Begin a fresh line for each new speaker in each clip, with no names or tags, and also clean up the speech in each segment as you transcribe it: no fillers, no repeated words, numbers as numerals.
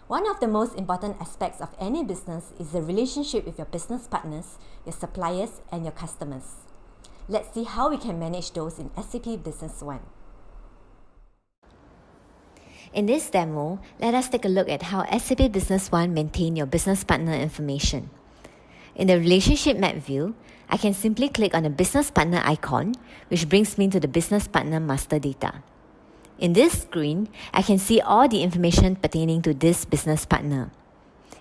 One of the most important aspects of any business is the relationship with your business partners, your suppliers, and your customers. Let's see how we can manage those in SAP Business One.
In this demo, let us take a look at how SAP Business One maintains your business partner information. In the Relationship Map view, I can simply click on the Business Partner icon, which brings me to the Business Partner Master Data. In this screen, I can see all the information pertaining to this business partner.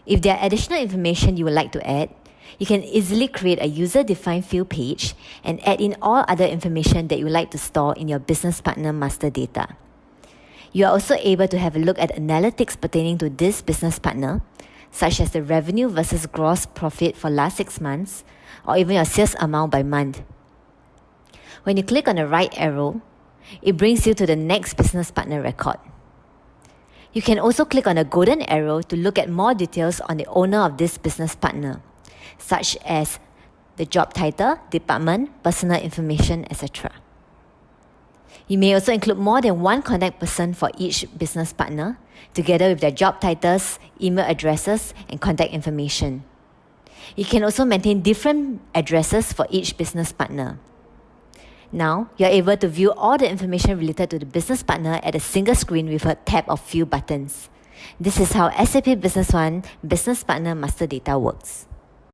If there are additional information you would like to add, you can easily create a user-defined field page and add in all other information that you would like to store in your Business Partner Master Data. You are also able to have a look at analytics pertaining to this business partner, such as the revenue versus gross profit for last 6 months, or even your sales amount by month. When you click on the right arrow, it brings you to the next business partner record. You can also click on the golden arrow to look at more details on the owner of this business partner, such as the job title, department, personal information, etc. You may also include more than one contact person for each business partner, together with their job titles, email addresses, and contact information. You can also maintain different addresses for each business partner. Now, you are able to view all the information related to the business partner at a single screen with a tap of few buttons. This is how SAP Business One Business Partner Master Data works.